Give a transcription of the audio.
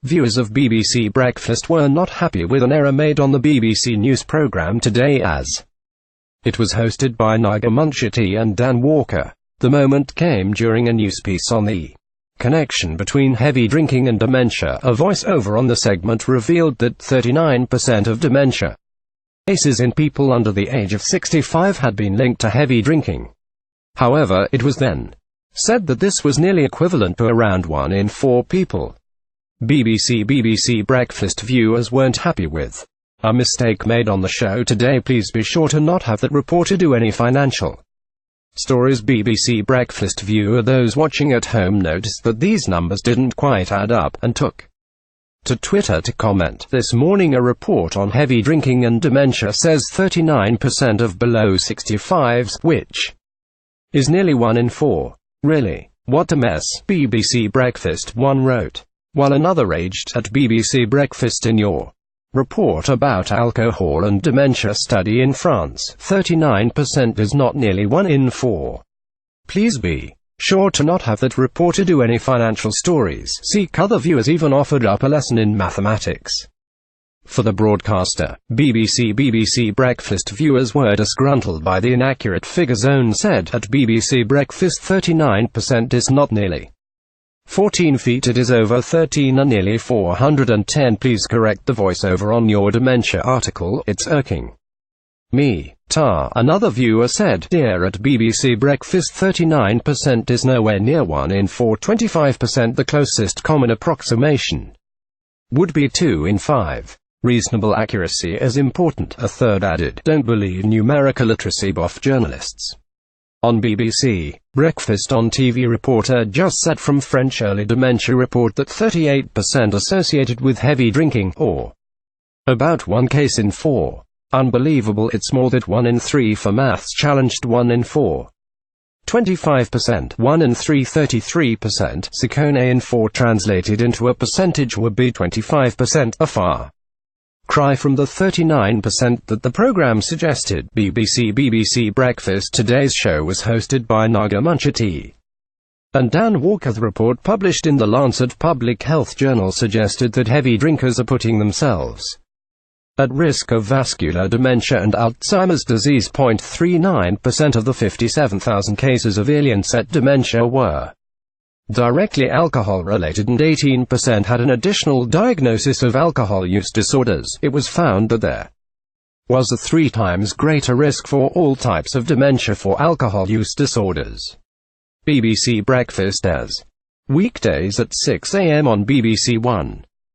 Viewers of BBC Breakfast were not happy with an error made on the BBC News programme today as it was hosted by Naga, Munchetty and Dan Walker. The moment came during a news piece on the connection between heavy drinking and dementia. A voice-over on the segment revealed that 39% of dementia cases in people under the age of 65 had been linked to heavy drinking. However, it was then said that this was nearly equivalent to around 1 in 4 people. BBC Breakfast viewers weren't happy with a mistake made on the show today. Please be sure to not have that reporter do any financial stories. BBC Breakfast viewer, those watching at home noticed that these numbers didn't quite add up and took to Twitter to comment. This morning a report on heavy drinking and dementia says 39% of below 65s, which is nearly 1 in 4. Really? What a mess, BBC Breakfast one wrote. While another raged at BBC Breakfast, in your report about alcohol and dementia study in France, 39% is not nearly 1 in 4. Please be sure to not have that reporter do any financial stories. Seek other viewers even offered up a lesson in mathematics for the broadcaster. BBC Breakfast viewers were disgruntled by the inaccurate figures. Own said at BBC Breakfast 39% is not nearly 14 feet, it is over 13 and nearly 410. Please correct the voiceover on your dementia article, it's irking me. Another viewer said, dear at BBC Breakfast 39% is nowhere near 1 in 4. 25%, the closest common approximation would be 2 in 5. Reasonable accuracy is important, a third added. Don't believe numerical literacy buff journalists. On BBC Breakfast on TV, reporter just said from French early dementia report that 38% associated with heavy drinking, or about 1 case in 4. Unbelievable, it's more than 1 in 3 for maths challenged. 1 in 4. 25%, 1 in 3, 33%. Sikone in 4 translated into a percentage would be 25%, a far cry from the 39% that the program suggested. BBC Breakfast today's show was hosted by Naga, Munchetty and Dan Walker. The report published in the Lancet Public Health Journal suggested that heavy drinkers are putting themselves at risk of vascular dementia and Alzheimer's disease. 0.39% of the 57,000 cases of early onset dementia were directly alcohol-related, and 18% had an additional diagnosis of alcohol use disorders. It was found that there was a 3 times greater risk for all types of dementia for alcohol use disorders. BBC Breakfast as weekdays at 6 a.m. on BBC One.